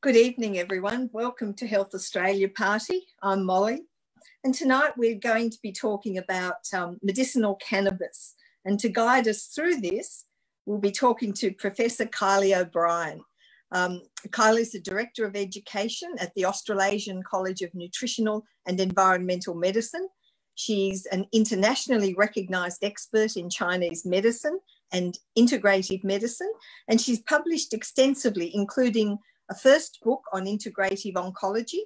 Good evening, everyone. Welcome to Health Australia Party. I'm Molly, and tonight we're going to be talking about medicinal cannabis. And to guide us through this, we'll be talking to Professor Kylie O'Brien. Kylie is the Director of Education at the Australasian College of Nutritional and Environmental Medicine. She's an internationally recognised expert in Chinese medicine and integrative medicine, and she's published extensively, including a first book on integrative oncology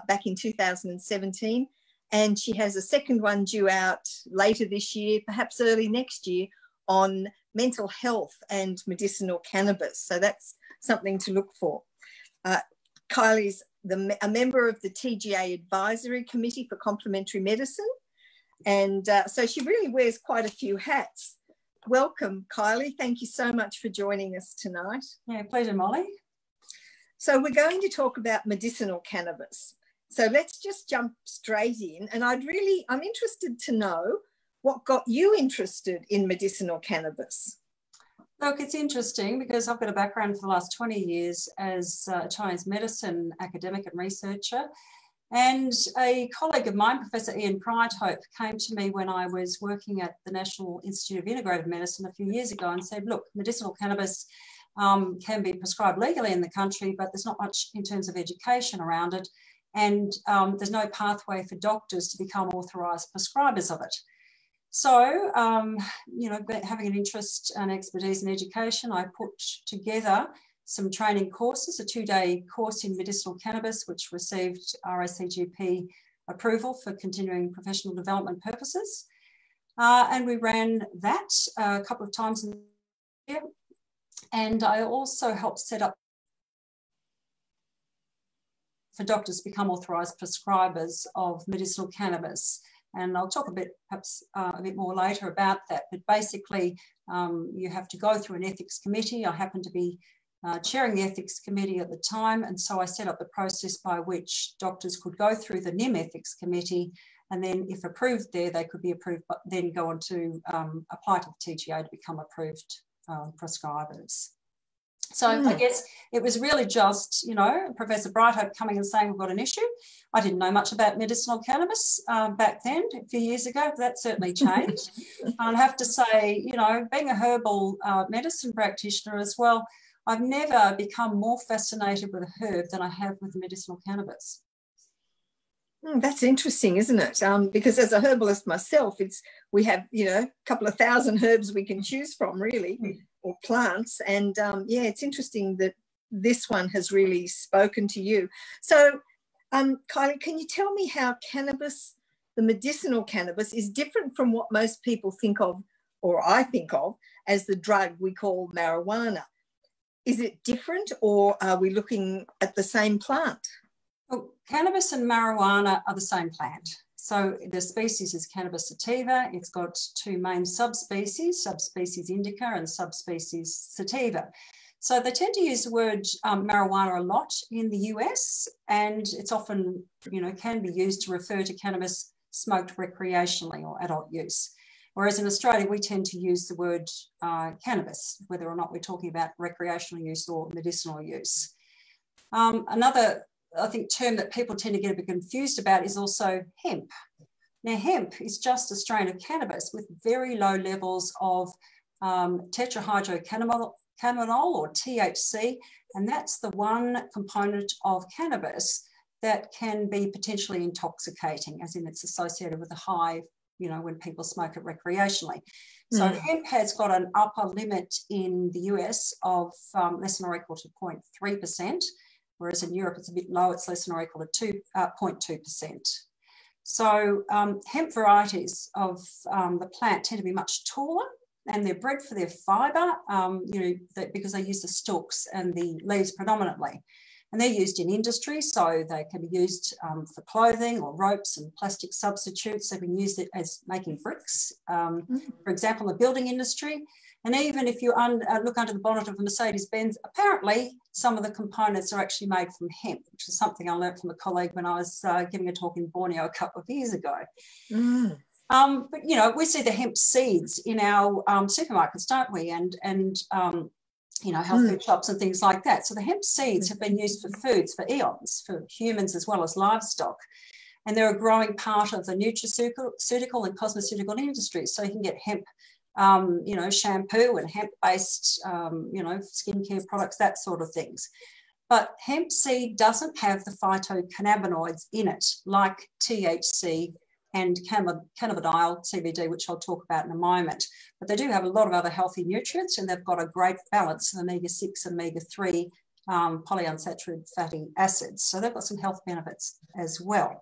back in 2017, and she has a second one due out later this year, perhaps early next year, on mental health and medicinal cannabis. So that's something to look for. Kylie's a member of the TGA Advisory Committee for Complementary Medicine, and so she really wears quite a few hats. Welcome, Kylie. Thank you so much for joining us tonight. Yeah, pleasure, Molly. So we're going to talk about medicinal cannabis. So let's just jump straight in. And I'm interested to know what got you interested in medicinal cannabis. Look, it's interesting because I've got a background for the last 20 years as a Chinese medicine academic and researcher. And a colleague of mine, Professor Ian Pridehope, came to me when I was working at the National Institute of Integrative Medicine a few years ago and said, look, medicinal cannabis can be prescribed legally in the country, but there's not much in terms of education around it. And there's no pathway for doctors to become authorised prescribers of it. So, having an interest and expertise in education, I put together some training courses, a 2-day course in medicinal cannabis, which received RACGP approval for continuing professional development purposes. And we ran that a couple of times in the year. And I also helped set up for doctors to become authorised prescribers of medicinal cannabis. And I'll talk perhaps a bit more later about that. But basically, you have to go through an ethics committee. I happened to be chairing the ethics committee at the time. And so I set up the process by which doctors could go through the NIM ethics committee. And then if approved there, they could be approved, but then go on to apply to the TGA to become approved prescribers. So I guess it was really just, Professor Brightope coming and saying we've got an issue. I didn't know much about medicinal cannabis back then, a few years ago. That certainly changed. I have to say, being a herbal medicine practitioner as well, I've never become more fascinated with a herb than I have with medicinal cannabis. That's interesting, isn't it? Because as a herbalist myself, we have, a couple of thousand herbs we can choose from, really, or plants. And it's interesting that this one has really spoken to you. So, Kylie, can you tell me how cannabis, the medicinal cannabis, is different from what most people think of, or I think of, as the drug we call marijuana? Is it different, or are we looking at the same plant? Well, cannabis and marijuana are the same plant. So the species is Cannabis sativa. It's got 2 main subspecies, subspecies indica and subspecies sativa. So they tend to use the word marijuana a lot in the US, and it's often, can be used to refer to cannabis smoked recreationally or adult use. Whereas in Australia, we tend to use the word cannabis, whether or not we're talking about recreational use or medicinal use. Another I think term that people tend to get a bit confused about is also hemp. Now, hemp is just a strain of cannabis with very low levels of tetrahydrocannabinol or THC, and that's the one component of cannabis that can be potentially intoxicating, as in it's associated with a high, when people smoke it recreationally. So hemp has got an upper limit in the US of less than or equal to 0.3%. Whereas in Europe, it's a bit low, it's less than or equal to 2.2%. So hemp varieties of the plant tend to be much taller, and they're bred for their fibre, because they use the stalks and the leaves predominantly. And they're used in industry, so they can be used for clothing or ropes and plastic substitutes. They've been used as making bricks, for example, in the building industry. And even if you look under the bonnet of a Mercedes-Benz, apparently some of the components are actually made from hemp, which is something I learned from a colleague when I was giving a talk in Borneo a couple of years ago. But, we see the hemp seeds in our supermarkets, don't we? And health food shops and things like that. So the hemp seeds have been used for foods for eons, for humans as well as livestock. And they're a growing part of the nutraceutical and cosmeceutical industries. So you can get hemp, shampoo and hemp-based, skincare products, that sort of things. But hemp seed doesn't have the phytocannabinoids in it, like THC and cannabidiol, CBD, which I'll talk about in a moment. But they do have a lot of other healthy nutrients, and they've got a great balance of omega-6 and omega-3 polyunsaturated fatty acids. So they've got some health benefits as well.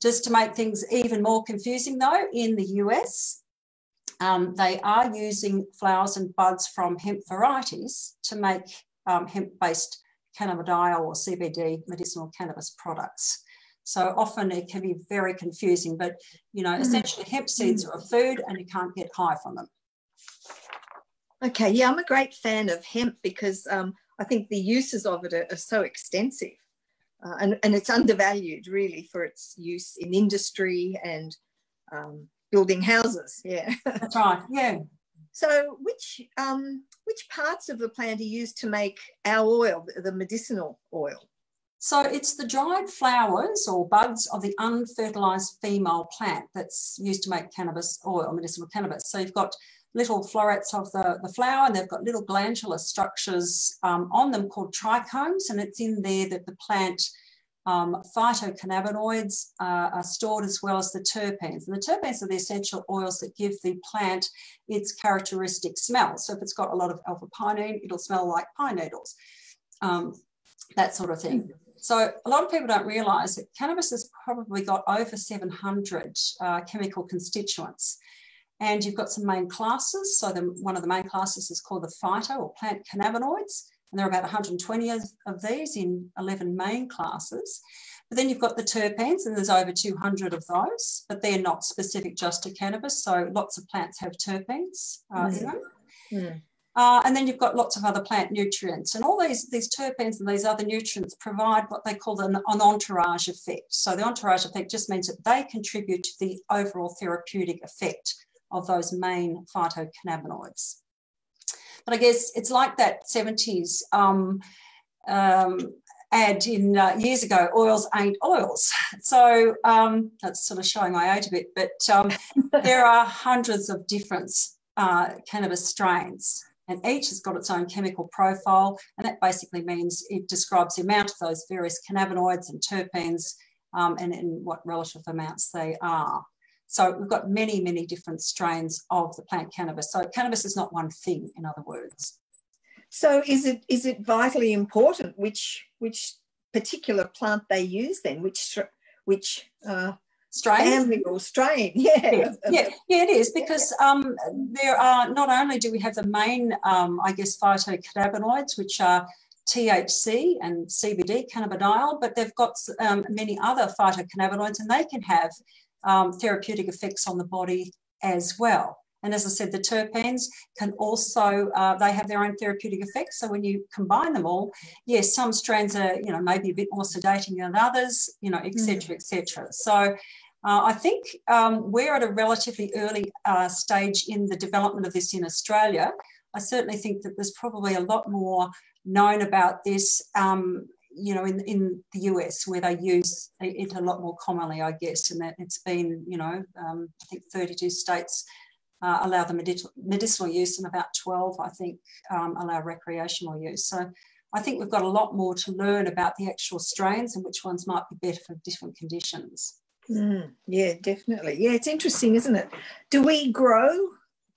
Just to make things even more confusing, though, in the US, they are using flowers and buds from hemp varieties to make hemp-based cannabidiol or CBD medicinal cannabis products. So often it can be very confusing, but, essentially hemp seeds are a food and you can't get high from them. Okay, yeah, I'm a great fan of hemp because I think the uses of it are so extensive and it's undervalued really for its use in industry and building houses, yeah. That's right, yeah. So which parts of the plant are used to make our oil, the medicinal oil? So it's the dried flowers or buds of the unfertilized female plant that's used to make cannabis oil, medicinal cannabis. So you've got little florets of the flower, and they've got little glandular structures on them called trichomes, and it's in there that the plant phytocannabinoids are stored, as well as the terpenes. And the terpenes are the essential oils that give the plant its characteristic smell. So if it's got a lot of alpha-pinene, it'll smell like pine needles, that sort of thing. So a lot of people don't realise that cannabis has probably got over 700 chemical constituents. And you've got some main classes. So one of the main classes is called the phyto or plant cannabinoids. And there are about 120 of these in 11 main classes. But then you've got the terpenes, and there's over 200 of those, but they're not specific just to cannabis. So lots of plants have terpenes in them. And then you've got lots of other plant nutrients. And all these terpenes and these other nutrients provide what they call an entourage effect. So the entourage effect just means that they contribute to the overall therapeutic effect of those main phytocannabinoids. But I guess it's like that 70s ad in years ago, oils ain't oils. So that's sort of showing my age a bit, but there are hundreds of different cannabis strains, and each has got its own chemical profile, and that basically means it describes the amount of those various cannabinoids and terpenes and in what relative amounts they are. So we've got many, many different strains of the plant cannabis. So cannabis is not one thing, in other words. So is it vitally important which particular plant they use then? Which strain? Family or strain? Yeah, it is, because there are, not only do we have the main, phytocannabinoids, which are THC and CBD, cannabidiol, but they've got many other phytocannabinoids, and they can have therapeutic effects on the body as well. And as I said, the terpenes can also, they have their own therapeutic effects. So when you combine them all, yes, some strains are, maybe a bit more sedating than others, et cetera, et cetera. So I think we're at a relatively early stage in the development of this in Australia. I certainly think that there's probably a lot more known about this in the US, where they use it a lot more commonly, I guess, and that it's been, I think 32 states allow the medicinal use, and about 12, I think, allow recreational use. So I think we've got a lot more to learn about the actual strains and which ones might be better for different conditions. Yeah, definitely. Yeah, it's interesting, isn't it? Do we grow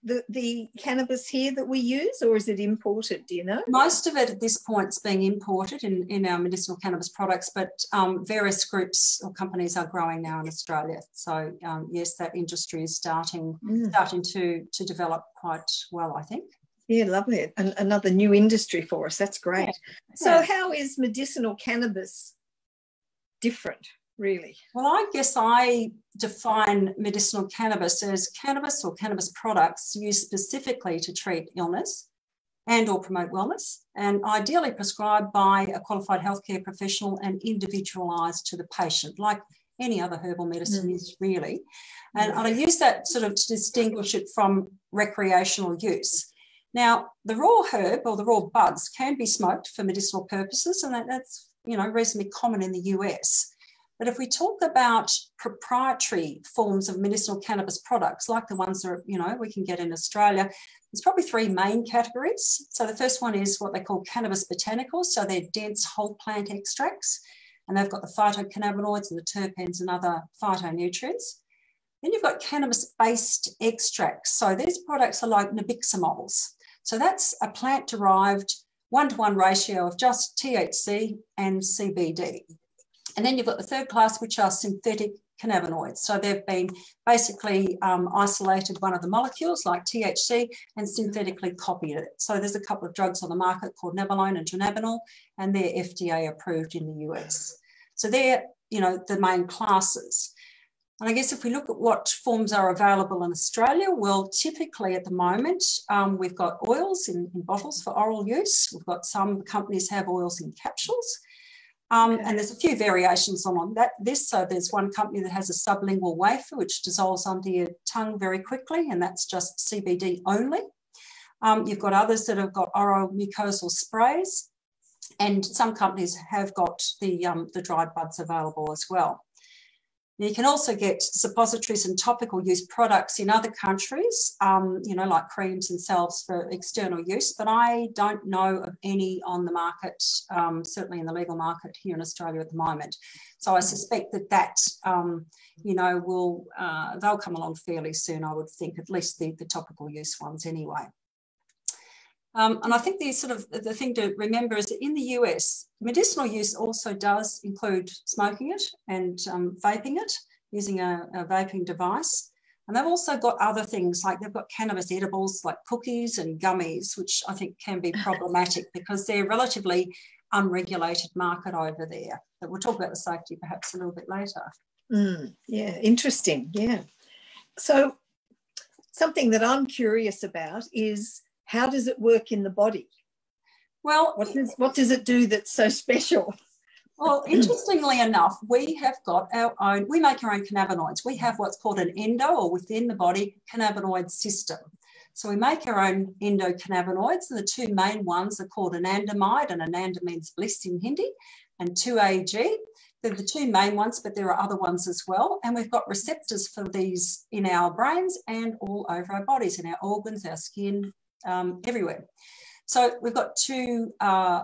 the cannabis here that we use, or is it imported, do you know? Most of it at this point is being imported in our medicinal cannabis products, but various groups or companies are growing now in Australia. So yes, that industry is starting to develop quite well, I think. Yeah, lovely. And another new industry for us. That's great. Yeah. So how is medicinal cannabis different, really? Well, I guess I define medicinal cannabis as cannabis or cannabis products used specifically to treat illness and or promote wellness, and ideally prescribed by a qualified healthcare professional and individualised to the patient, like any other herbal medicine is really. And I use that sort of to distinguish it from recreational use. Now, the raw herb or the raw buds can be smoked for medicinal purposes, and that's, you know, reasonably common in the US. But if we talk about proprietary forms of medicinal cannabis products, like the ones that, you know, we can get in Australia, there's probably three main categories. So the first one is what they call cannabis botanicals. So they're dense whole plant extracts, and they've got the phytocannabinoids and the terpenes and other phytonutrients. Then you've got cannabis-based extracts. So these products are like nabiximols. So that's a plant-derived one-to-one ratio of just THC and CBD. And then you've got the third class, which are synthetic cannabinoids. So they've been basically isolated one of the molecules like THC and synthetically copied it. So there's a couple of drugs on the market called Nabilone and Dronabinol, and they're FDA approved in the US. So they're, you know, the main classes. And I guess if we look at what forms are available in Australia, well, typically at the moment, we've got oils in bottles for oral use. We've got some companies have oils in capsules. And there's a few variations on this. So there's one company that has a sublingual wafer, which dissolves under your tongue very quickly, and that's just CBD only. You've got others that have got oral mucosal sprays, and some companies have got the dried buds available as well. You can also get suppositories and topical use products in other countries, you know, like creams and salves for external use, but I don't know of any on the market, certainly in the legal market here in Australia at the moment. So I suspect that you know, they'll come along fairly soon, I would think, at least the topical use ones anyway. And I think the thing to remember is that in the US, medicinal use also does include smoking it and vaping it using a vaping device. And they've also got other things, like they've got cannabis edibles like cookies and gummies, which I think can be problematic because they're a relatively unregulated market over there. But we'll talk about the safety perhaps a little bit later. Yeah, interesting. Yeah. So something that I'm curious about is, how does it work in the body? Well, what does it do that's so special? Well, interestingly enough, we have got our own, we make our own cannabinoids. We have what's called an endo, or within the body, cannabinoid system. So we make our own endocannabinoids, and the two main ones are called anandamide, and ananda means bliss in Hindi, and 2-AG. They're the two main ones, but there are other ones as well. And we've got receptors for these in our brains and all over our bodies, in our organs, our skin, everywhere. So we've got two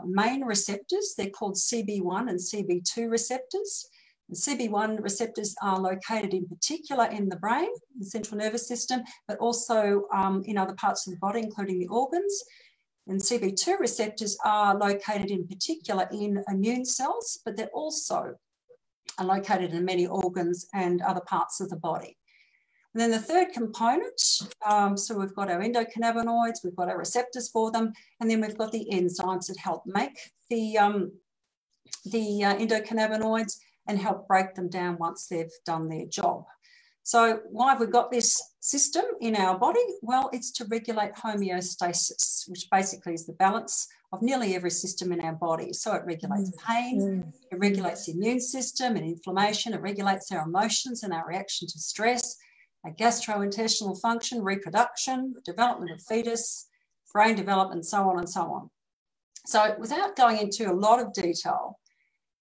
main receptors. They're called CB1 and CB2 receptors. And CB1 receptors are located in particular in the brain, the central nervous system, but also in other parts of the body, including the organs. And CB2 receptors are located in particular in immune cells, but they're also located in many organs and other parts of the body. And then the third component, so we've got our endocannabinoids, we've got our receptors for them, and then we've got the enzymes that help make the endocannabinoids and help break them down once they've done their job. So why have we got this system in our body? Well, it's to regulate homeostasis, which basically is the balance of nearly every system in our body. So it regulates pain, it regulates the immune system and inflammation, it regulates our emotions and our reaction to stress, our gastrointestinal function, reproduction, development of fetus, brain development, so on and so on. So without going into a lot of detail,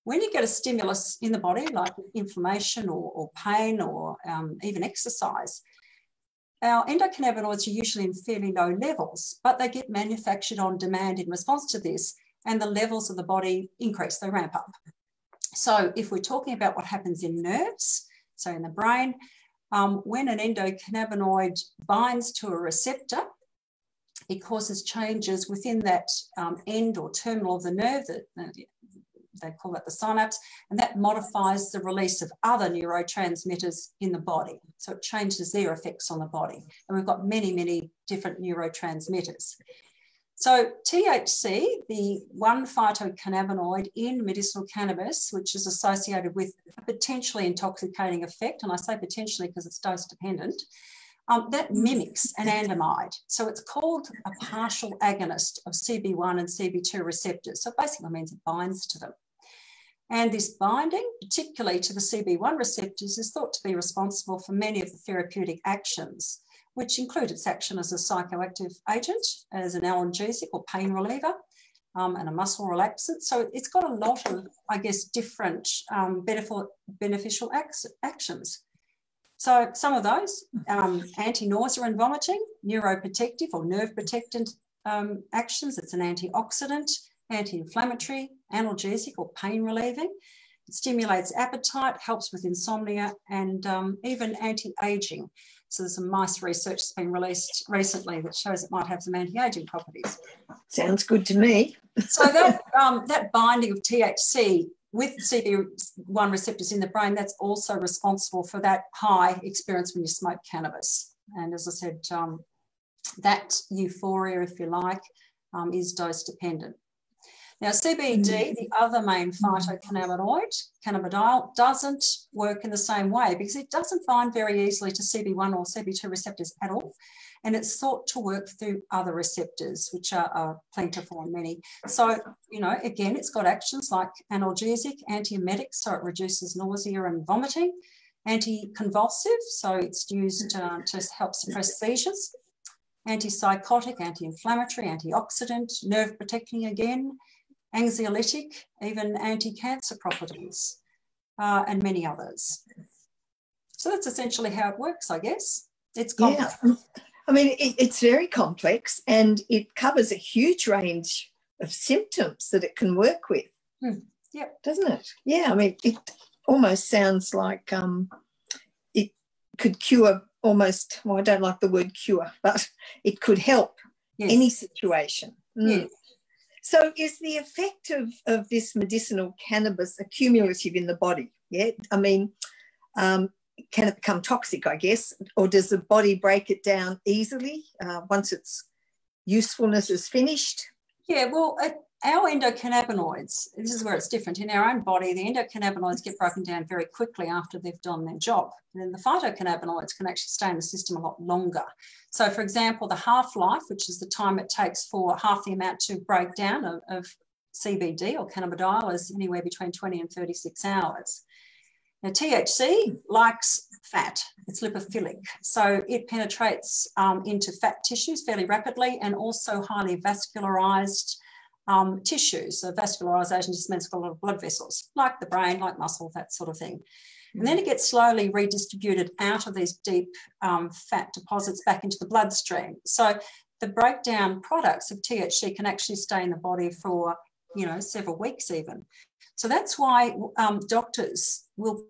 when you get a stimulus in the body, like inflammation or pain or even exercise, our endocannabinoids are usually in fairly low levels, but they get manufactured on demand in response to this, and the levels of the body increase, they ramp up. So if we're talking about what happens in nerves, so in the brain, when an endocannabinoid binds to a receptor, it causes changes within that end or terminal of the nerve, that they call that the synapse, and that modifies the release of other neurotransmitters in the body. So it changes their effects on the body. And we've got many, many different neurotransmitters. So THC, the one phytocannabinoid in medicinal cannabis, which is associated with a potentially intoxicating effect, and I say potentially because it's dose dependent, that mimics anandamide. So it's called a partial agonist of CB1 and CB2 receptors. So it basically means it binds to them. And this binding, particularly to the CB1 receptors, is thought to be responsible for many of the therapeutic actions which include its action as a psychoactive agent, as an analgesic or pain reliever, and a muscle relaxant. So it's got a lot of, I guess, different beneficial actions. So some of those, anti-nausea and vomiting, neuroprotective or nerve protectant actions. It's an antioxidant, anti-inflammatory, analgesic or pain relieving. It stimulates appetite, helps with insomnia, and even anti-aging. So there's some nice research that's been released recently that shows it might have some anti-aging properties. Sounds good to me. So that binding of THC with CB1 receptors in the brain, that's also responsible for that high experience when you smoke cannabis. And as I said, that euphoria, if you like, is dose dependent. Now, CBD, the other main phytocannabinoid, cannabidiol, doesn't work in the same way because it doesn't bind very easily to CB1 or CB2 receptors at all. And it's thought to work through other receptors, which are plentiful and many. So, you know, again, it's got actions like analgesic, antiemetic, so it reduces nausea and vomiting, anticonvulsive, so it's used to help suppress seizures, antipsychotic, anti-inflammatory, antioxidant, nerve protecting again, anxiolytic, even anti-cancer properties, and many others. So that's essentially how it works, I guess. It's complex. Yeah. I mean, it's very complex and it covers a huge range of symptoms that it can work with. Yeah. Doesn't it? Yeah, I mean, it almost sounds like it could cure almost, well, I don't like the word cure, but it could help any situation. Yes. So is the effect of this medicinal cannabis accumulative in the body? Yeah, I mean, can it become toxic, I guess, or does the body break it down easily once its usefulness is finished? Yeah, well, our endocannabinoids, this is where it's different. In our own body, the endocannabinoids get broken down very quickly after they've done their job. And then the phytocannabinoids can actually stay in the system a lot longer. So, for example, the half-life, which is the time it takes for half the amount to break down of CBD or cannabidiol, is anywhere between 20 and 36 hours. Now, THC likes fat. It's lipophilic. So it penetrates into fat tissues fairly rapidly and also highly vascularized tissues. So vascularization just means a lot of blood vessels, like the brain, like muscle, that sort of thing. And then it gets slowly redistributed out of these deep fat deposits back into the bloodstream. So the breakdown products of THC can actually stay in the body for, you know, several weeks even. So that's why doctors will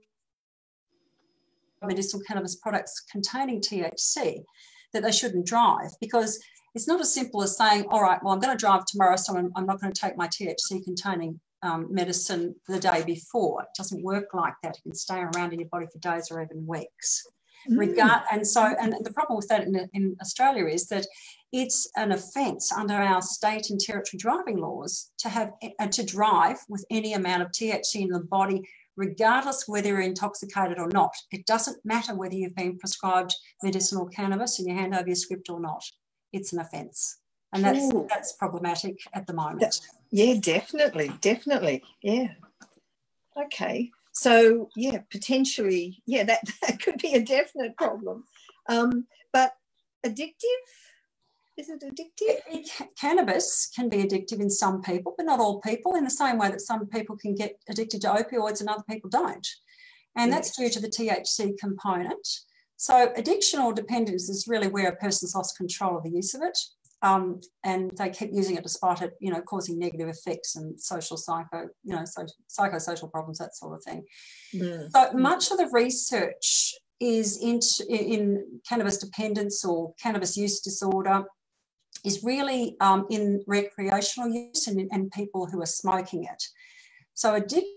medicinal cannabis products containing THC that they shouldn't drive, because it's not as simple as saying, all right, well, I'm going to drive tomorrow, so I'm not going to take my THC containing medicine the day before. It doesn't work like that. It can stay around in your body for days or even weeks. And the problem with that in Australia is that it's an offence under our state and territory driving laws to drive with any amount of THC in the body, regardless whether you're intoxicated or not. It doesn't matter whether you've been prescribed medicinal cannabis and you hand over your script or not. It's an offence. And that's problematic at the moment. Yeah, definitely. Yeah. Okay. So, yeah, potentially, yeah, that could be a definite problem. But addictive? Is it addictive? Cannabis can be addictive in some people, but not all people, in the same way that some people can get addicted to opioids and other people don't. And that's due to the THC component. So addiction or dependence is really where a person's lost control of the use of it. And they keep using it despite it, you know, causing negative effects and psychosocial problems, that sort of thing. So much of the research is in cannabis dependence or cannabis use disorder is really in recreational use and people who are smoking it. So addiction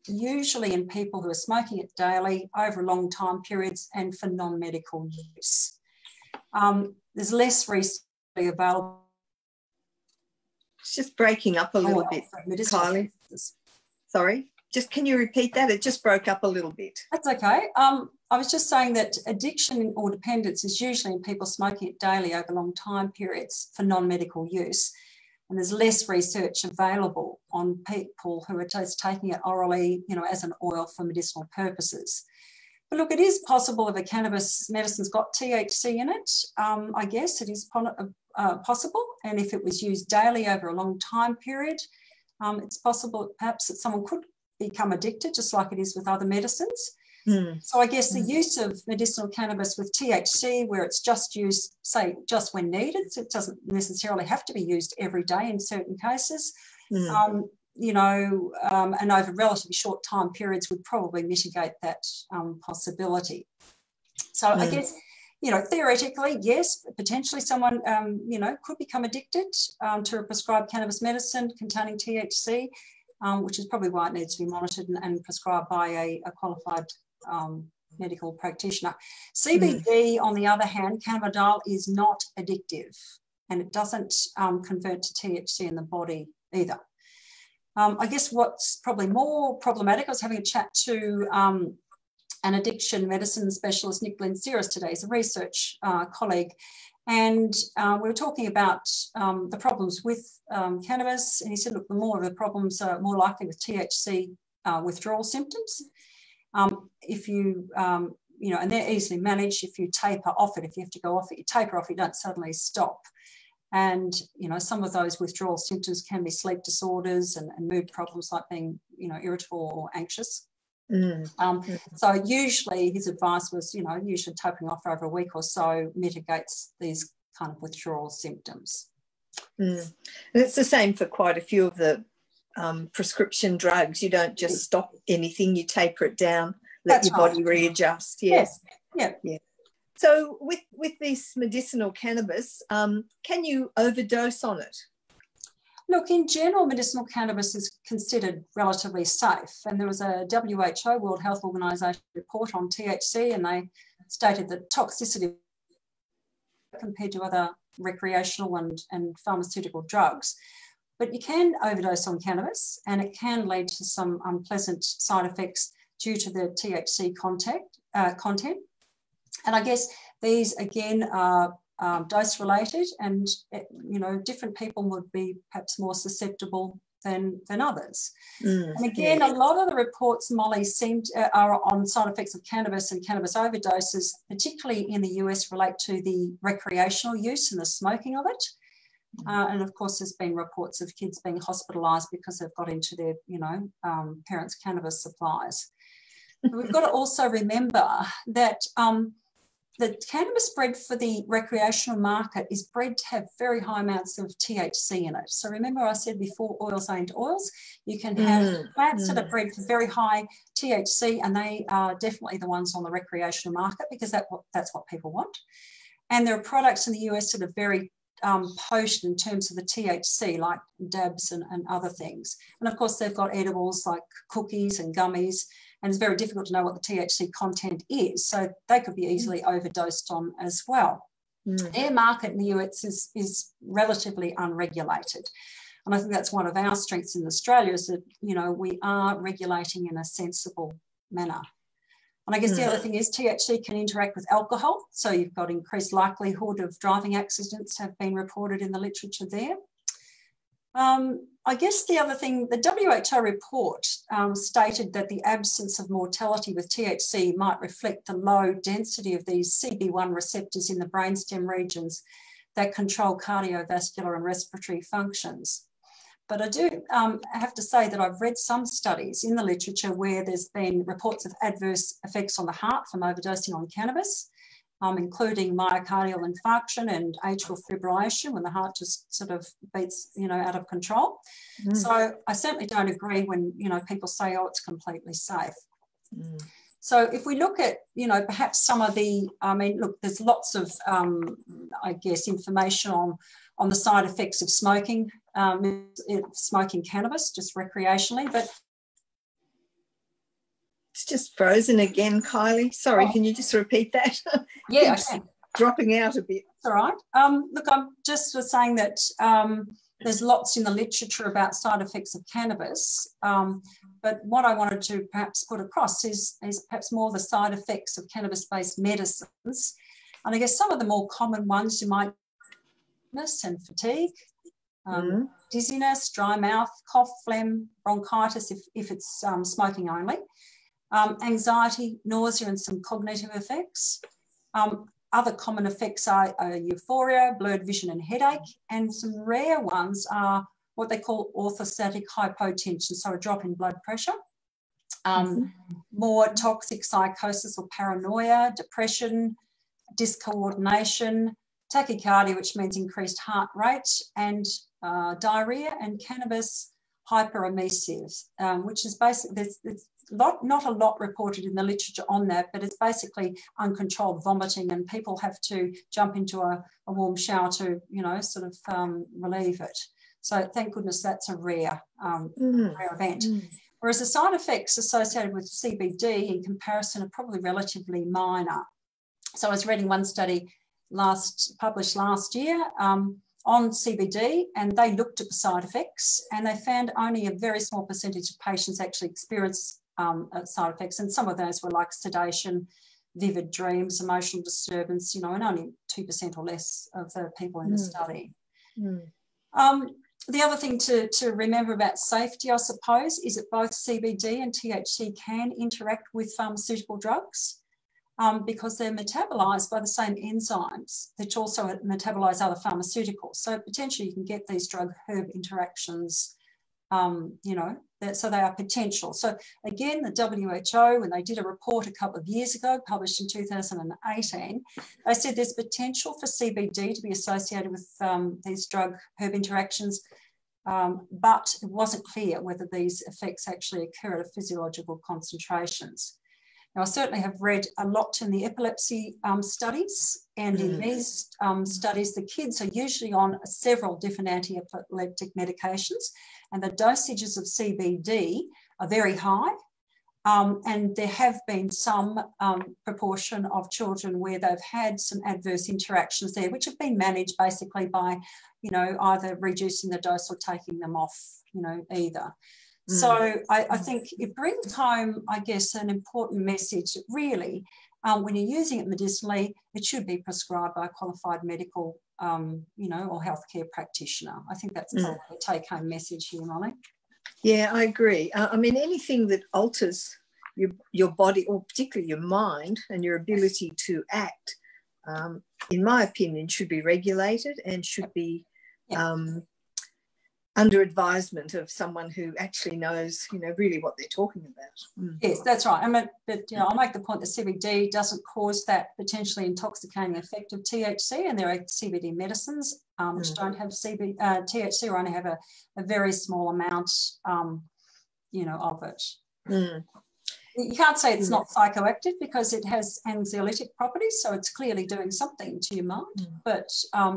usually in people who are smoking it daily over long time periods and for non-medical use. There's less research available. It's just breaking up a little bit, Kylie. Sorry, just can you repeat that? It just broke up a little bit. That's okay. I was just saying that addiction or dependence is usually in people smoking it daily over long time periods for non-medical use. And there's less research available on people who are just taking it orally, you know, as an oil for medicinal purposes. But look, it is possible if a cannabis medicine's got THC in it, I guess it is possible. And if it was used daily over a long time period, it's possible perhaps that someone could become addicted, just like it is with other medicines. So I guess the use of medicinal cannabis with THC, where it's just used, say, just when needed, so it doesn't necessarily have to be used every day in certain cases, you know, and over relatively short time periods would probably mitigate that possibility. So I guess, you know, theoretically, yes, potentially someone, you know, could become addicted to a prescribed cannabis medicine containing THC, which is probably why it needs to be monitored and prescribed by a qualified medical practitioner. CBD, on the other hand, cannabidiol, is not addictive, and it doesn't convert to THC in the body either. I guess what's probably more problematic, I was having a chat to an addiction medicine specialist, Nick Blensiris, today. He's a research colleague, and we were talking about the problems with cannabis, and he said, look, the more of the problems are more likely with THC withdrawal symptoms. If you, you know, and they're easily managed if you taper off it. If you have to go off it, you taper off, you don't suddenly stop. And, you know, some of those withdrawal symptoms can be sleep disorders and mood problems like being, you know, irritable or anxious. So usually his advice was, you know, usually tapering off over a week or so mitigates these kind of withdrawal symptoms. And it's the same for quite a few of the prescription drugs. You don't just stop anything, you taper it down, let your body readjust. Yes. Yeah. So with this medicinal cannabis, can you overdose on it? Look, in general, medicinal cannabis is considered relatively safe. And there was a WHO, World Health Organization, report on THC, and they stated that toxicity compared to other recreational and pharmaceutical drugs. But you can overdose on cannabis, and it can lead to some unpleasant side effects due to the THC content. And I guess these, again, are dose-related, and, you know, different people would be perhaps more susceptible than others. And again, a lot of the reports, Molly, are on side effects of cannabis and cannabis overdoses, particularly in the US, relate to the recreational use and the smoking of it. And of course, there's been reports of kids being hospitalised because they've got into their, you know, parents' cannabis supplies. But we've got to also remember that the cannabis bred for the recreational market is bred to have very high amounts of THC in it. So remember I said before, oils ain't oils. You can have plants that are bred for very high THC, and they are definitely the ones on the recreational market because that's what people want. And there are products in the US that are very potent in terms of the THC, like dabs and other things. And of course, they've got edibles like cookies and gummies, and it's very difficult to know what the THC content is. So they could be easily overdosed on as well. Their market in the US is relatively unregulated. And I think that's one of our strengths in Australia is that, you know, we are regulating in a sensible manner. And I guess the other thing is THC can interact with alcohol. So you've got increased likelihood of driving accidents have been reported in the literature there. I guess the other thing, the WHO report stated that the absence of mortality with THC might reflect the low density of these CB1 receptors in the brainstem regions that control cardiovascular and respiratory functions. But I do have to say that I've read some studies in the literature where there's been reports of adverse effects on the heart from overdosing on cannabis, including myocardial infarction and atrial fibrillation when the heart just sort of beats, you know, out of control. So I certainly don't agree when, you know, people say, oh, it's completely safe. So if we look at, you know, perhaps some of the, I mean, look, there's lots of, I guess, information on the side effects of smoking cannabis just recreationally, but it's just frozen again, Kylie. Sorry, can you just repeat that? Yeah, I can. Dropping out a bit. That's all right. Look, I'm just saying that there's lots in the literature about side effects of cannabis, but what I wanted to perhaps put across is perhaps more the side effects of cannabis-based medicines. And I guess some of the more common ones you might and fatigue, dizziness, dry mouth, cough, phlegm, bronchitis if it's smoking only. Anxiety, nausea, and some cognitive effects. Other common effects are euphoria, blurred vision, and headache. And some rare ones are what they call orthostatic hypotension, so a drop in blood pressure. More toxic psychosis or paranoia, depression, discoordination, tachycardia, which means increased heart rate, and diarrhea, and cannabis hyperemesis, which is basically, there's not a lot reported in the literature on that, but it's basically uncontrolled vomiting, and people have to jump into a warm shower to, sort of relieve it. So thank goodness that's a rare event. Whereas the side effects associated with CBD in comparison are probably relatively minor. So I was reading one study published last year on CBD, and they looked at the side effects, and they found only a very small percentage of patients actually experienced side effects, and some of those were like sedation, vivid dreams, emotional disturbance, and only 2% or less of the people in the study. The other thing to remember about safety, I suppose, is that both CBD and THC can interact with pharmaceutical drugs because they're metabolised by the same enzymes that also metabolise other pharmaceuticals. So potentially you can get these drug-herb interactions, so they are potential. So again, the WHO, when they did a report a couple of years ago, published in 2018, they said there's potential for CBD to be associated with these drug-herb interactions, but it wasn't clear whether these effects actually occur at physiological concentrations. Now, I certainly have read a lot in the epilepsy studies, and in these studies, the kids are usually on several different anti-epileptic medications, and the dosages of CBD are very high, and there have been some proportion of children where they've had some adverse interactions there, which have been managed basically by, either reducing the dose or taking them off, either. So I think it brings home, I guess, an important message that really, when you're using it medicinally, it should be prescribed by a qualified medical, or healthcare practitioner. I think that's probably the take-home message here, Molly. Yeah, I agree. I mean, anything that alters your body, or particularly your mind and your ability to act, in my opinion, should be regulated and should be under advisement of someone who actually knows, really what they're talking about. Yes, that's right. I'll make the point that CBD doesn't cause that potentially intoxicating effect of THC, and there are CBD medicines which don't have THC, or only have a very small amount, of it. You can't say it's not psychoactive because it has anxiolytic properties, so it's clearly doing something to your mind, but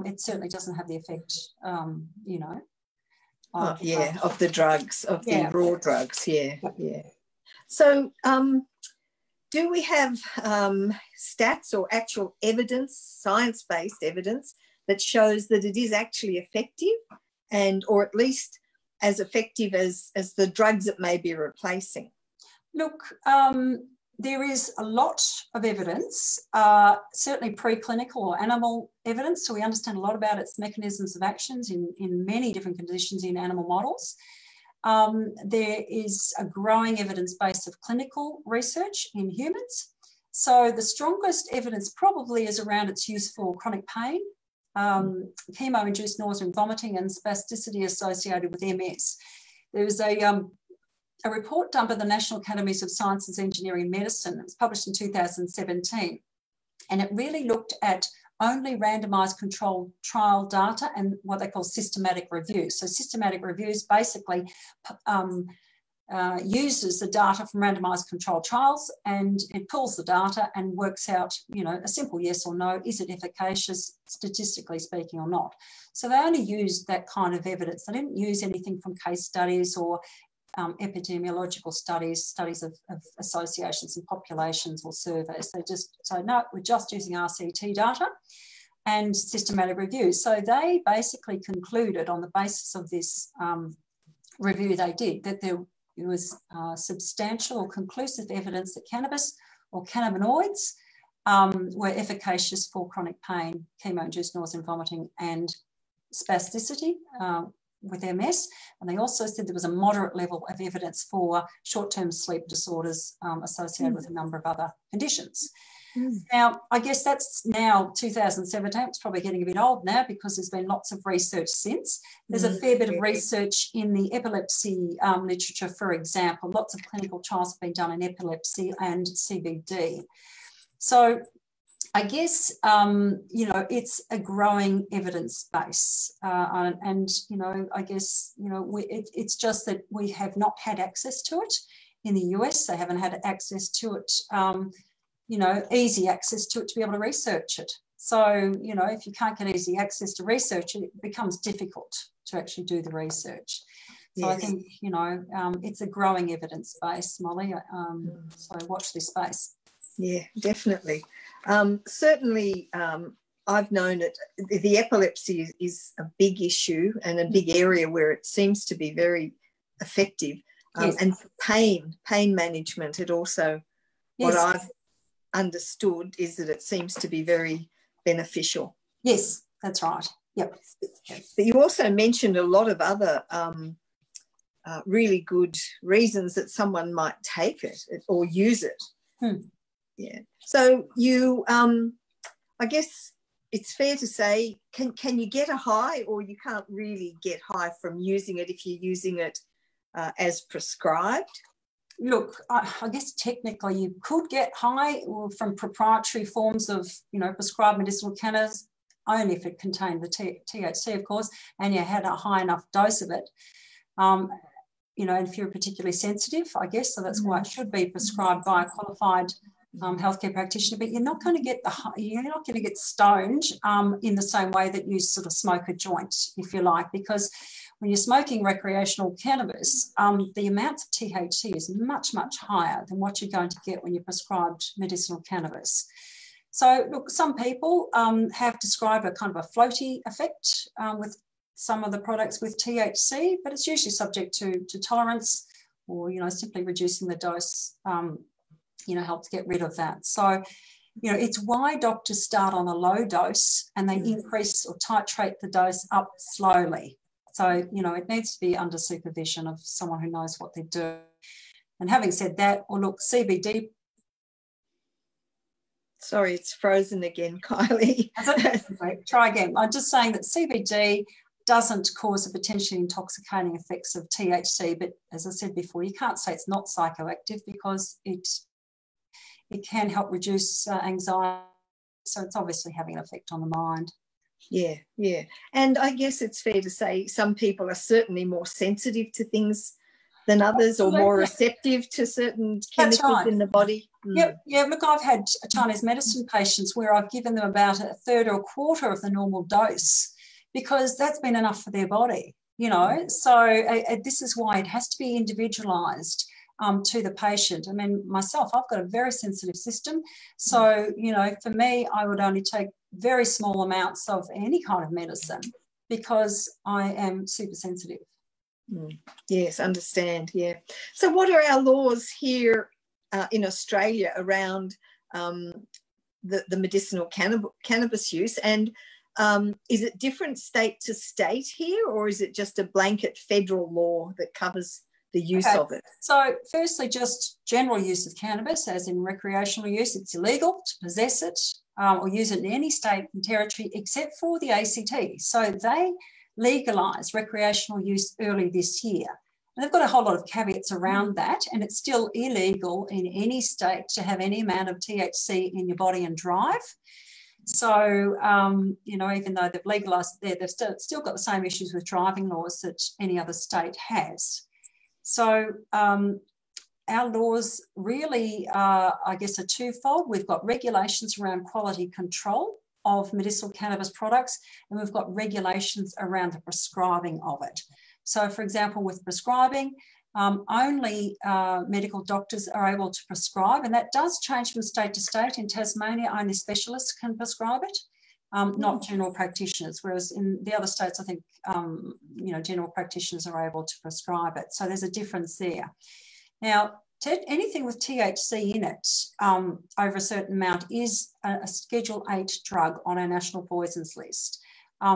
it certainly doesn't have the effect, of the drugs, of the raw drugs, So do we have stats or actual evidence, science-based evidence, that shows that it is actually effective, or at least as effective as the drugs it may be replacing? Look, there is a lot of evidence, certainly preclinical or animal evidence, so we understand a lot about its mechanisms of actions in many different conditions in animal models. There is a growing evidence base of clinical research in humans. So the strongest evidence probably is around its use for chronic pain, chemo-induced nausea and vomiting, and spasticity associated with MS. There was a report done by the National Academies of Sciences, Engineering and Medicine. It was published in 2017, and it really looked at only randomised controlled trial data and what they call systematic reviews. So systematic reviews basically uses the data from randomised controlled trials, and it pulls the data and works out, a simple yes or no, is it efficacious, statistically speaking, or not. So they only used that kind of evidence. They didn't use anything from case studies or epidemiological studies of associations and populations or surveys. They just say, no, we're just using RCT data and systematic reviews. So they basically concluded on the basis of this review they did that there was substantial or conclusive evidence that cannabis or cannabinoids were efficacious for chronic pain, chemo-induced nausea and vomiting, and spasticity, with MS, and they also said there was a moderate level of evidence for short-term sleep disorders associated with a number of other conditions. Now, I guess that's now 2017. It's probably getting a bit old now because there's been lots of research since. There's a fair bit of research in the epilepsy literature, for example. Lots of clinical trials have been done in epilepsy and CBD. So I guess, you know, it's a growing evidence base. And, you know, I guess, you know, it's just that we have not had access to it. In the US, they haven't had access to it, you know, easy access to it to be able to research it. So, you know, if you can't get easy access to research, it becomes difficult to actually do the research. So I think, you know, it's a growing evidence base, Molly. So watch this space. Yeah, definitely. Certainly, I've known it. The epilepsy is a big issue and a big area where it seems to be very effective. And for pain management, it also, what I've understood is that it seems to be very beneficial. Yes, that's right. Yep. But you also mentioned a lot of other really good reasons that someone might take it or use it. Yeah. So you, I guess it's fair to say, can you get a high, or you can't really get high from using it if you're using it as prescribed? Look, I guess technically you could get high from proprietary forms of, you know, prescribed medicinal cannabis, only if it contained the THC, of course, and you had a high enough dose of it. You know, if you're particularly sensitive, I guess, so that's why it should be prescribed by a qualified healthcare practitioner. But you're not going to get you're not going to get stoned in the same way that you sort of smoke a joint, if you like, because when you're smoking recreational cannabis, the amount of THC is much, much higher than what you're going to get when you're prescribed medicinal cannabis. So, look, some people have described a kind of a floaty effect with some of the products with THC, but it's usually subject to tolerance, or, you know, simply reducing the dose, you know, helps get rid of that. So, you know, it's why doctors start on a low dose and they increase or titrate the dose up slowly. So, you know, it needs to be under supervision of someone who knows what they're doing. And having said that, or look, CBD. Sorry, it's frozen again, Kylie. Try again. I'm just saying that CBD doesn't cause the potentially intoxicating effects of THC, but as I said before, you can't say it's not psychoactive because it can help reduce anxiety. So it's obviously having an effect on the mind. Yeah, yeah. And I guess it's fair to say some people are certainly more sensitive to things than others, or more receptive to certain chemicals in the body. Yep. Yeah, look, I've had Chinese medicine patients where I've given them about a third or a quarter of the normal dose because that's been enough for their body, you know. So this is why it has to be individualised to the patient. I mean, myself, I've got a very sensitive system. So, you know, for me, I would only take very small amounts of any kind of medicine because I am super sensitive. Yes, understand, yeah. So what are our laws here in Australia around the medicinal cannabis use? And is it different state to state here, or is it just a blanket federal law that covers the use of it? So firstly, just general use of cannabis, as in recreational use. It's illegal to possess it or use it in any state and territory except for the ACT. So they legalised recreational use early this year. And they've got a whole lot of caveats around that, and it's still illegal in any state to have any amount of THC in your body and drive. So, you know, even though they've legalised it there, they've still got the same issues with driving laws that any other state has. So our laws really are, I guess, are twofold. We've got regulations around quality control of medicinal cannabis products, and we've got regulations around the prescribing of it. So, for example, with prescribing, only medical doctors are able to prescribe, and that does change from state to state. In Tasmania, only specialists can prescribe it, not general practitioners, whereas in the other states, I think, you know, general practitioners are able to prescribe it. So there's a difference there. Now, anything with THC in it over a certain amount is a Schedule 8 drug on our national poisons list.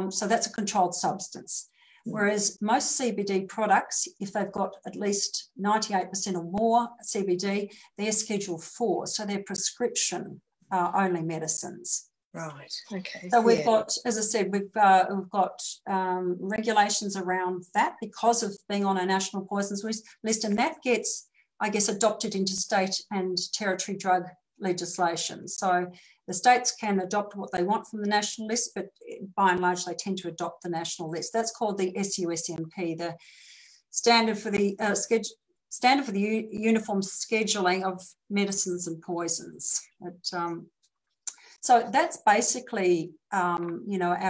So that's a controlled substance. Whereas most CBD products, if they've got at least 98% or more CBD, they're Schedule 4, so they're prescription only medicines. Right. Okay. So we've got, as I said, we've got regulations around that because of being on a national poisons list, and that gets, I guess, adopted into state and territory drug legislation. So the states can adopt what they want from the national list, but by and large they tend to adopt the national list. That's called the SUSMP, the standard for the uniform scheduling of medicines and poisons. So that's basically, our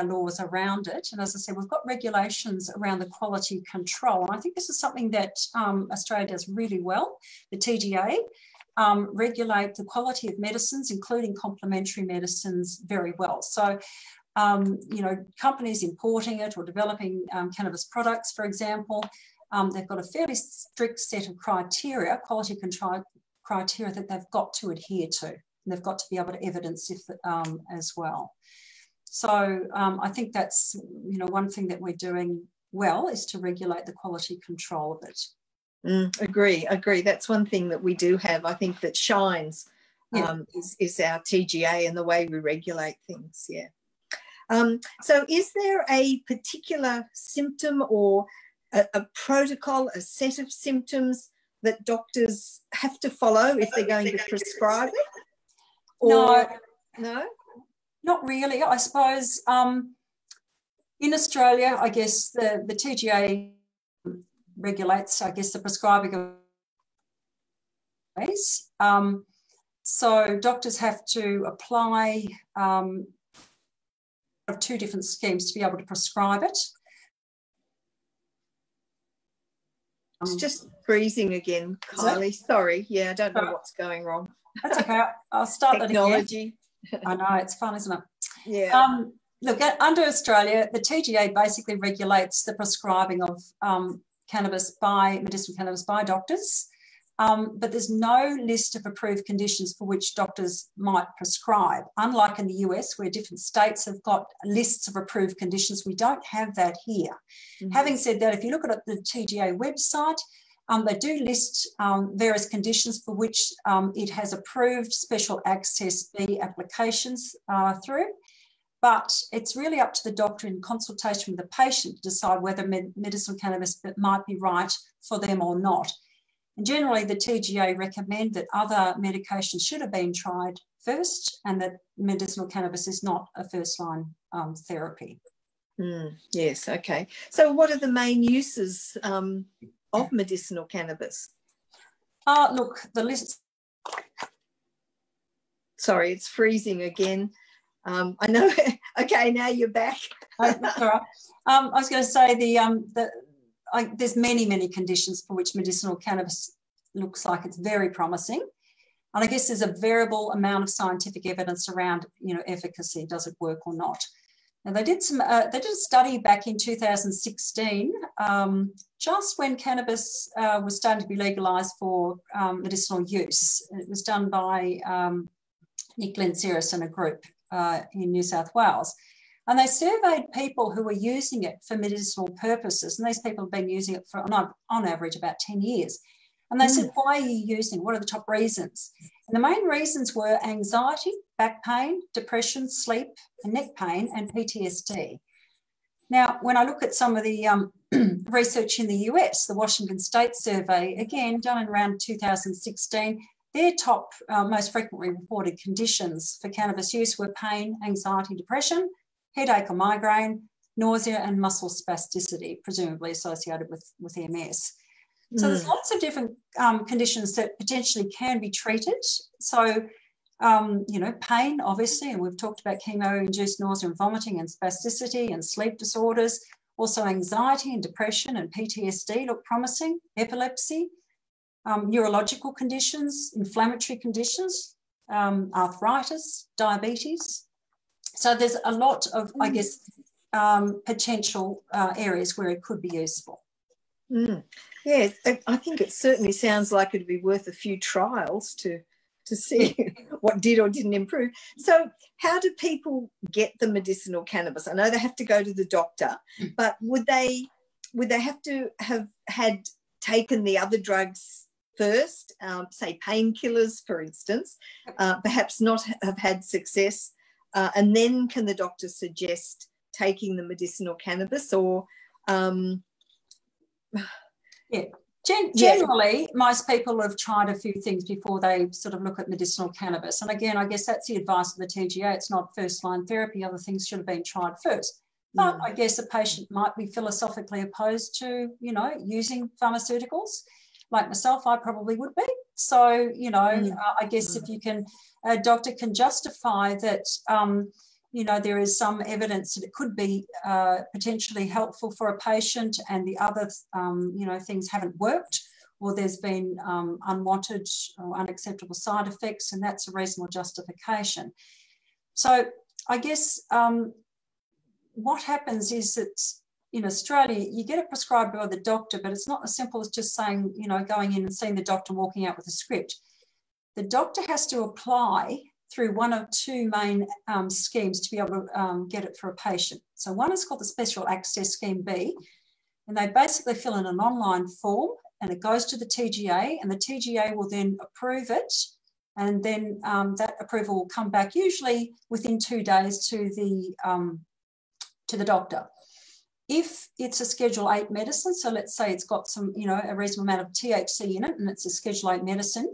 laws around it. And as I said, we've got regulations around the quality control. And I think this is something that Australia does really well. The TGA regulate the quality of medicines, including complementary medicines, very well. So, companies importing it or developing cannabis products, for example, they've got a fairly strict set of criteria, quality control criteria that they've got to adhere to. And they've got to be able to evidence it as well. So I think that's, one thing that we're doing well is to regulate the quality control of it. Agree. That's one thing that we do have, I think, that shines is our TGA and the way we regulate things, So is there a particular symptom or a protocol, a set of symptoms that doctors have to follow if they're going to prescribe it? Or, no, not really. I suppose in Australia, I guess the TGA regulates, I guess, the prescribing of ways. So doctors have to apply of 2 different schemes to be able to prescribe it. It's just freezing again, Kylie. Sorry. I don't know what's going wrong. That's okay. I'll start Technology. That again. I know, it's fun, isn't it? Yeah. Look, under Australia, the TGA basically regulates the prescribing of medicinal cannabis by doctors, but there's no list of approved conditions for which doctors might prescribe. Unlike in the US, where different states have got lists of approved conditions, we don't have that here. Having said that, if you look at the TGA website, they do list various conditions for which it has approved special access B applications through, but it's really up to the doctor in consultation with the patient to decide whether medicinal cannabis might be right for them or not. And generally, the TGA recommend that other medications should have been tried first and that medicinal cannabis is not a first-line therapy. Yes, okay. So what are the main uses of medicinal cannabis? Look, the list. Sorry, it's freezing again. I know. Okay, now you're back. That's all right. I was going to say there's many conditions for which medicinal cannabis looks like it's very promising, and I guess there's a variable amount of scientific evidence around efficacy. Does it work or not? Now they did a study back in 2016, just when cannabis was starting to be legalised for medicinal use. It was done by Nick Lenceris and a group in New South Wales. And they surveyed people who were using it for medicinal purposes, and these people have been using it for, on average, about 10 years. And they said, why are you using it? What are the top reasons? And the main reasons were anxiety, back pain, depression, sleep, and neck pain, and PTSD. Now, when I look at some of the research in the US, the Washington State survey, again, done in around 2016, their top most frequently reported conditions for cannabis use were pain, anxiety, depression, headache or migraine, nausea, and muscle spasticity, presumably associated with MS. So there's lots of different conditions that potentially can be treated. So, pain, obviously, and we've talked about chemo-induced nausea and vomiting and spasticity and sleep disorders. Also anxiety and depression and PTSD look promising. Epilepsy, neurological conditions, inflammatory conditions, arthritis, diabetes. So there's a lot of, I guess, potential areas where it could be useful. Yeah, I think it certainly sounds like it'd be worth a few trials to see what did or didn't improve. So how do people get the medicinal cannabis? I know they have to go to the doctor, but would they would they have to have had taken the other drugs first, say painkillers, for instance, perhaps not have had success, and then can the doctor suggest taking the medicinal cannabis, or Generally, most people have tried a few things before they sort of look at medicinal cannabis. And again, I guess that's the advice of the TGA. It's not first-line therapy. Other things should have been tried first. But I guess a patient might be philosophically opposed to, you know, using pharmaceuticals. Like myself, I probably would be. So, you know, I guess if you can, a doctor can justify that, you know, there is some evidence that it could be potentially helpful for a patient and the other, you know, things haven't worked, or there's been unwanted or unacceptable side effects, and that's a reasonable justification. So I guess what happens is that in Australia, you get it prescribed by the doctor, but it's not as simple as just saying, you know, going in and seeing the doctor, walking out with a script. The doctor has to apply through one of two main schemes to be able to get it for a patient. So one is called the Special Access Scheme B, and they basically fill in an online form and it goes to the TGA, and the TGA will then approve it, and then that approval will come back usually within 2 days to the doctor. If it's a Schedule 8 medicine, so let's say it's got some, you know, a reasonable amount of THC in it and it's a Schedule 8 medicine,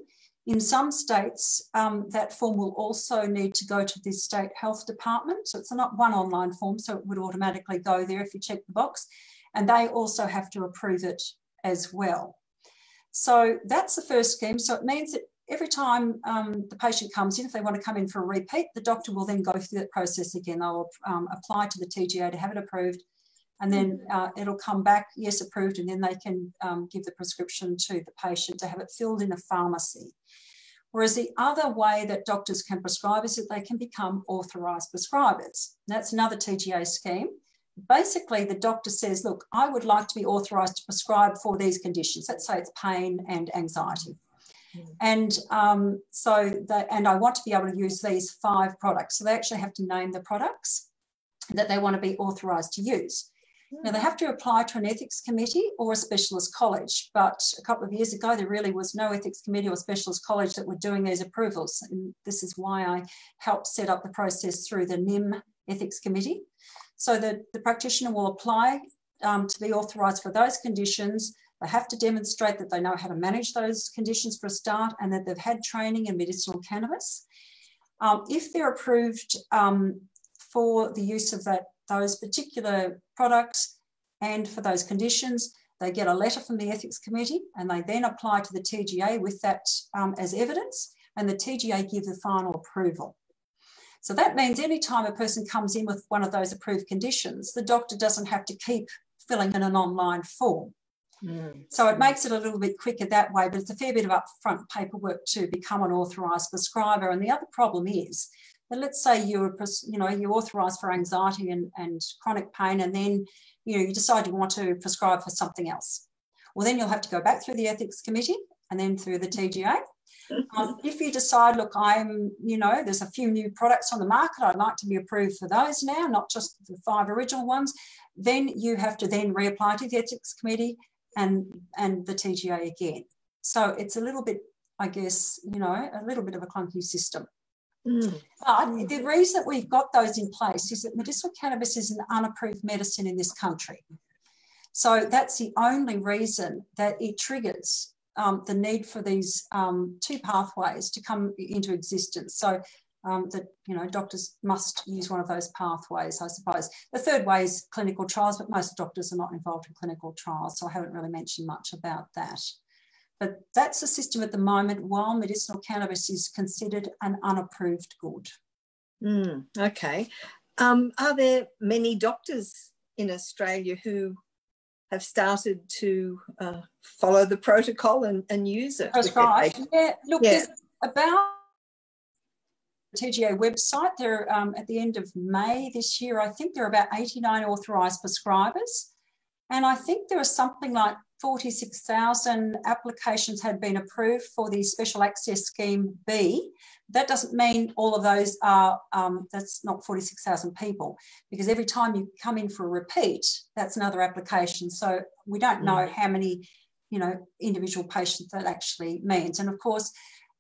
in some states, that form will also need to go to the state health department. So it's not one online form, so it would automatically go there if you check the box. And they also have to approve it as well. So that's the first scheme. So it means that every time the patient comes in, if they want to come in for a repeat, the doctor will then go through that process again. They'll apply to the TGA to have it approved, and then it'll come back, yes, approved, and then they can give the prescription to the patient to have it filled in a pharmacy. Whereas the other way that doctors can prescribe is that they can become authorised prescribers. That's another TGA scheme. Basically, the doctor says, look, I would like to be authorised to prescribe for these conditions. Let's say it's pain and anxiety. And and I want to be able to use these 5 products. So they actually have to name the products that they want to be authorised to use. Now, they have to apply to an ethics committee or a specialist college, but a couple of years ago, there really was no ethics committee or specialist college that were doing these approvals. And this is why I helped set up the process through the NIM ethics committee. So the practitioner will apply to be authorised for those conditions. They have to demonstrate that they know how to manage those conditions for a start, and that they've had training in medicinal cannabis. If they're approved for the use of those particular products and for those conditions, they get a letter from the ethics committee, and they then apply to the TGA with that as evidence, and the TGA give the final approval. So that means any time a person comes in with one of those approved conditions, the doctor doesn't have to keep filling in an online form. So it makes it a little bit quicker that way, but it's a fair bit of upfront paperwork to become an authorised prescriber. And the other problem is that, let's say you're authorised for anxiety and chronic pain, and then you decide you want to prescribe for something else. Well, then you'll have to go back through the ethics committee and then through the TGA. If you decide, look, there's a few new products on the market, I'd like to be approved for those now, not just the 5 original ones, then you have to then reapply to the ethics committee and the TGA again. So it's a little bit, I guess, a little bit of a clunky system. But the reason that we've got those in place is that medicinal cannabis is an unapproved medicine in this country. So that's the only reason that it triggers the need for these 2 pathways to come into existence. So doctors must use one of those pathways, I suppose. The third way is clinical trials, but most doctors are not involved in clinical trials, so I haven't really mentioned much about that. But that's the system at the moment, while medicinal cannabis is considered an unapproved good. Okay. Are there many doctors in Australia who have started to follow the protocol and use it? Prescribe. Yeah, look, there's about the TGA website, there at the end of May this year, I think there are about 89 authorised prescribers. And I think there are something like 46,000 applications had been approved for the Special Access Scheme B. That doesn't mean all of those are, that's not 46,000 people, because every time you come in for a repeat, that's another application. So we don't know how many, you know, individual patients that actually means. And of course,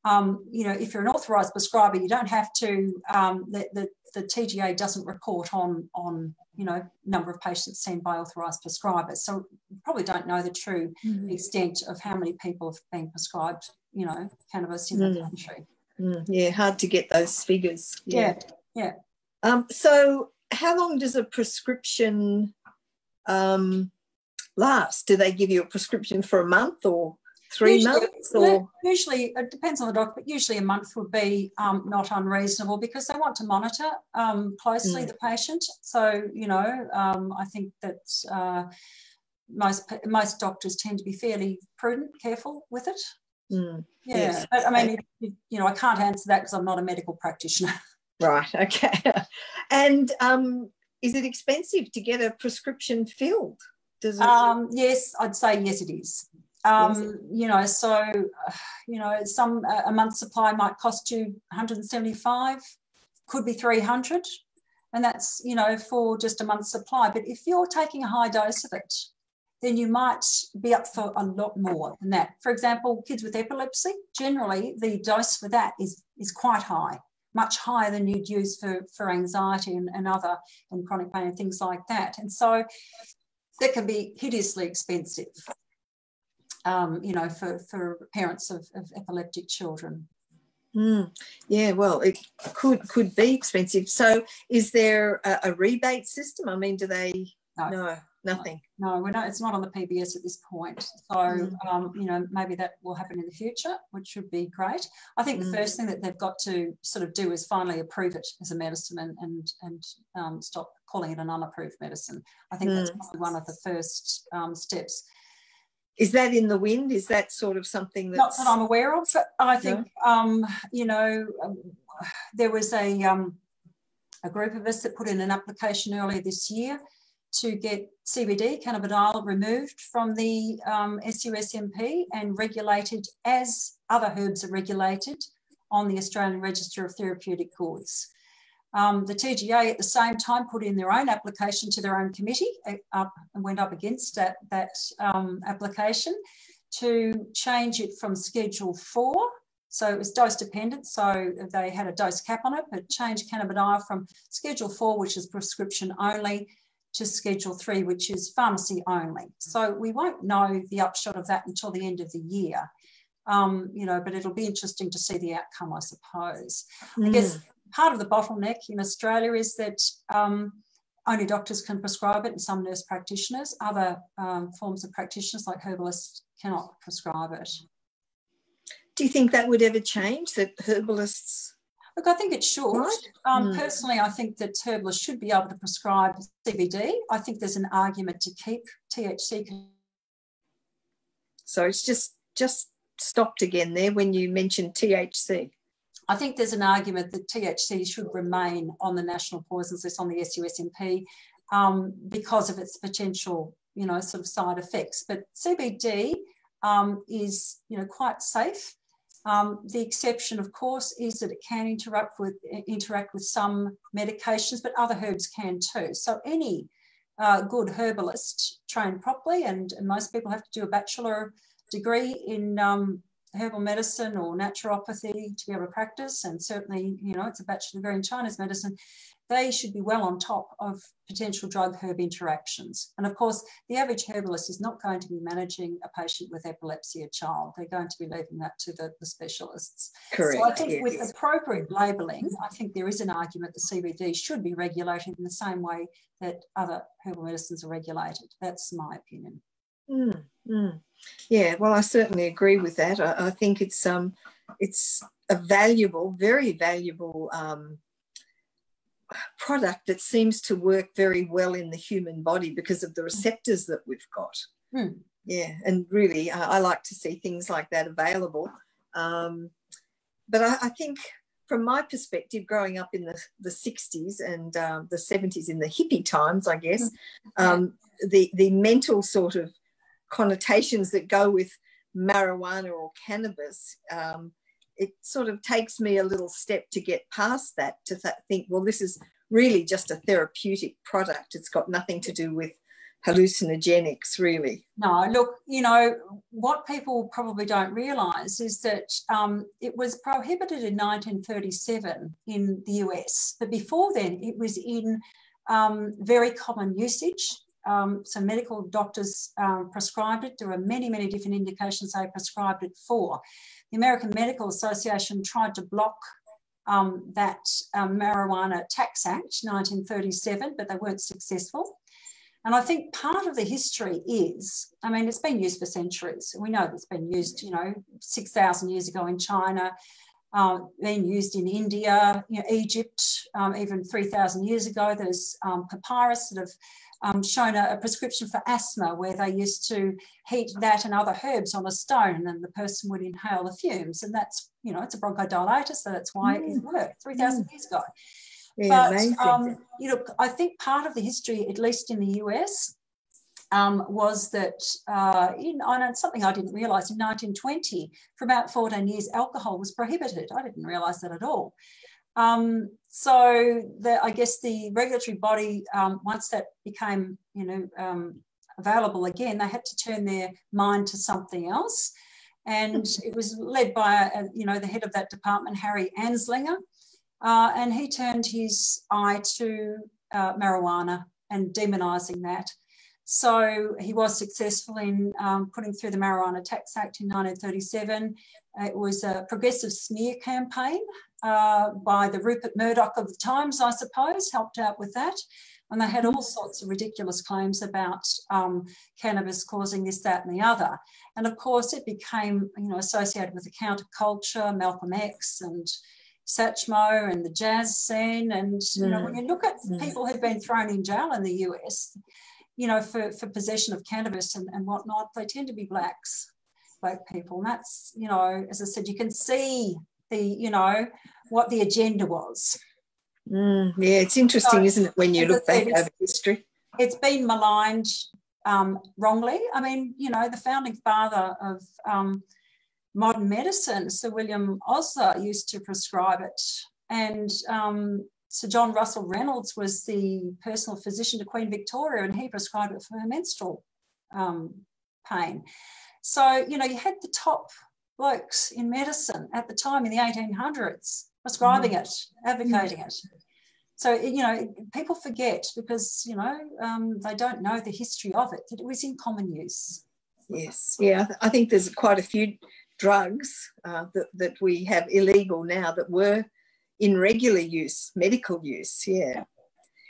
you know, if you're an authorised prescriber, you don't have to, the TGA doesn't report on, you know, number of patients seen by authorised prescribers. So you probably don't know the true extent of how many people have been prescribed, you know, cannabis in the country. Yeah, hard to get those figures. Yeah. So how long does a prescription last? Do they give you a prescription for a month or 3 months? Or usually it depends on the doctor, but usually a month would be not unreasonable, because they want to monitor closely the patient. So, you know, I think that most doctors tend to be fairly prudent, careful with it. Yes. But I mean, you know, I can't answer that because I'm not a medical practitioner. Right, okay. And is it expensive to get a prescription filled? Does it? Yes, I'd say yes, it is. You know, so, you know, a month's supply might cost you 175, could be 300, and that's, you know, for just a month's supply. But if you're taking a high dose of it, then you might be up for a lot more than that. For example, kids with epilepsy, generally the dose for that is quite high, much higher than you'd use for anxiety and other and chronic pain and things like that. And so that can be hideously expensive, you know, for parents of epileptic children. Yeah, well, it could be expensive. So is there a rebate system? I mean, do they? No, nothing. No, we're not, it's not on the PBS at this point. So, you know, maybe that will happen in the future, which would be great. I think the first thing that they've got to sort of do is finally approve it as a medicine and stop calling it an unapproved medicine. I think that's probably one of the first steps. Is that in the wind? Is that sort of something that's... Not that I'm aware of. I think, you know, there was a group of us that put in an application earlier this year to get CBD, cannabidiol, removed from the SUSMP and regulated as other herbs are regulated on the Australian Register of Therapeutic Goods. The TGA at the same time put in their own application to their own committee and went up against that application to change it from Schedule 4. So it was dose dependent, so they had a dose cap on it, but changed cannabidiol from Schedule 4, which is prescription only, to Schedule 3, which is pharmacy only. So we won't know the upshot of that until the end of the year, you know, but it'll be interesting to see the outcome, I suppose. I guess part of the bottleneck in Australia is that only doctors can prescribe it and some nurse practitioners. Other forms of practitioners like herbalists cannot prescribe it. Do you think that would ever change, that herbalists... Look, I think it should. Right? Personally, I think that herbalists should be able to prescribe CBD. I think there's an argument to keep THC. So it's just stopped again there when you mentioned THC. I think there's an argument that THC should remain on the national poisons list on the SUSMP because of its potential, you know, sort of side effects. But CBD is, you know, quite safe. The exception, of course, is that it can interact with some medications, but other herbs can too. So any good herbalist trained properly, and most people have to do a bachelor degree in herbal medicine or naturopathy to be able to practice, and certainly, you know, it's a bachelor degree in Chinese medicine, they should be well on top of potential drug-herb interactions. And of course, the average herbalist is not going to be managing a patient with epilepsy, a child. They're going to be leaving that to the specialists. Correct. So I think with appropriate labelling, I think there is an argument that CBD should be regulated in the same way that other herbal medicines are regulated. That's my opinion. Yeah, well, I certainly agree with that. I think it's a valuable, very valuable product that seems to work very well in the human body because of the receptors that we've got. Yeah, and really I like to see things like that available. But I think from my perspective, growing up in the 60s and the 70s, in the hippie times, I guess, the mental sort of connotations that go with marijuana or cannabis, it sort of takes me a little step to get past that, to think, well, this is really just a therapeutic product. It's got nothing to do with hallucinogenics, really. No, look, you know, what people probably don't realise is that it was prohibited in 1937 in the US, but before then it was in very common usage. So medical doctors prescribed it. There are many, many different indications they prescribed it for. The American Medical Association tried to block that Marijuana Tax Act, 1937, but they weren't successful. And I think part of the history is, I mean, it's been used for centuries. We know it's been used, you know, 6,000 years ago in China, been used in India, you know, Egypt, even 3,000 years ago. There's papyrus that have shown a prescription for asthma, where they used to heat that and other herbs on a stone, and the person would inhale the fumes. And that's, you know, it's a bronchodilator, so that's why it worked 3,000 years ago. Yeah, but, you know, I think part of the history, at least in the US, was that, something I didn't realise, in 1920, for about 14 years, alcohol was prohibited. I didn't realise that at all. So I guess the regulatory body, once that became, you know, available again, they had to turn their mind to something else. And it was led by, you know, the head of that department, Harry Anslinger, and he turned his eye to marijuana and demonising that. So he was successful in putting through the Marijuana Tax Act in 1937. It was a progressive smear campaign by the Rupert Murdoch of the Times, I suppose, helped out with that. And they had all sorts of ridiculous claims about cannabis causing this, that and the other. And of course it became, you know, associated with the counterculture, Malcolm X and Satchmo and the jazz scene. And, you know, when you look at people who've been thrown in jail in the US, you know, for possession of cannabis and whatnot, they tend to be black people. And that's, you know, as I said, you can see the, you know, what the agenda was. Yeah, it's interesting, isn't it, when you look back over history? It's been maligned wrongly. I mean, you know, the founding father of modern medicine, Sir William Osler, used to prescribe it. And Sir John Russell Reynolds was the personal physician to Queen Victoria, and he prescribed it for her menstrual pain. So, you know, you had the top blokes in medicine at the time in the 1800s prescribing it, advocating it. So, you know, people forget because, you know, they don't know the history of it, that it was in common use. Yes, yeah, I think there's quite a few drugs that we have illegal now that were in regular use, medical use, yeah.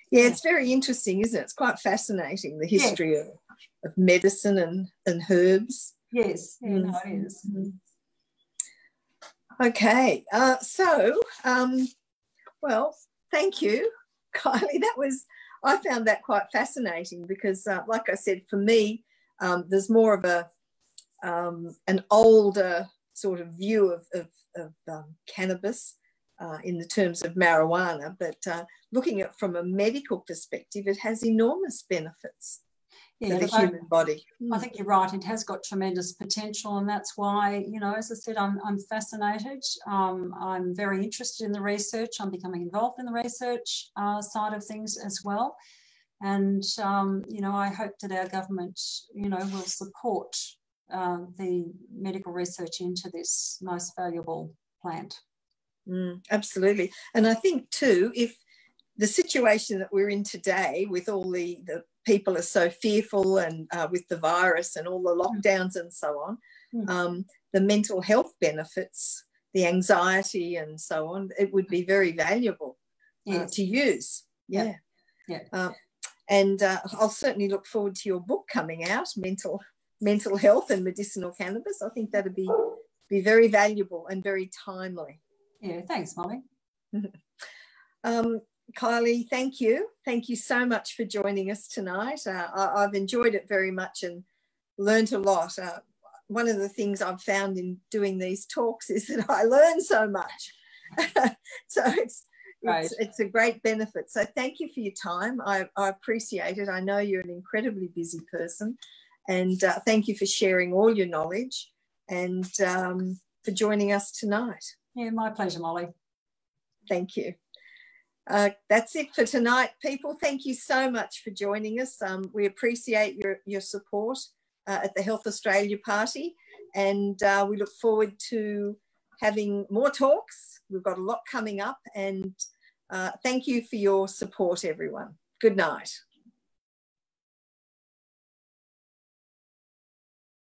Yeah, it's very interesting, isn't it? It's quite fascinating, the history of medicine and herbs. Yes, yeah, no, it is. Okay, well, thank you, Kylie. I found that quite fascinating because, like I said, for me, there's more of an older sort of view of cannabis in the terms of marijuana, but looking at it from a medical perspective, it has enormous benefits for the human body. I think you're right. It has got tremendous potential, and that's why, you know, as I said, I'm fascinated. I'm very interested in the research. I'm becoming involved in the research side of things as well. And, you know, I hope that our government, you know, will support the medical research into this most valuable plant. Absolutely. And I think too, if the situation that we're in today with all the people are so fearful and with the virus and all the lockdowns and so on, the mental health benefits, the anxiety and so on, it would be very valuable to use. Yeah. And I'll certainly look forward to your book coming out, Mental Health and Medicinal Cannabis. I think that'd be very valuable and very timely. Yeah, thanks, Molly. Kylie, thank you. Thank you so much for joining us tonight. I've enjoyed it very much and learned a lot. One of the things I've found in doing these talks is that I learn so much. So it's a great benefit. So thank you for your time. I appreciate it. I know you're an incredibly busy person, And thank you for sharing all your knowledge and for joining us tonight. Yeah, my pleasure, Molly. Thank you. That's it for tonight, people. Thank you so much for joining us. We appreciate your support at the Health Australia Party, and we look forward to having more talks. We've got a lot coming up, and thank you for your support, everyone. Good night.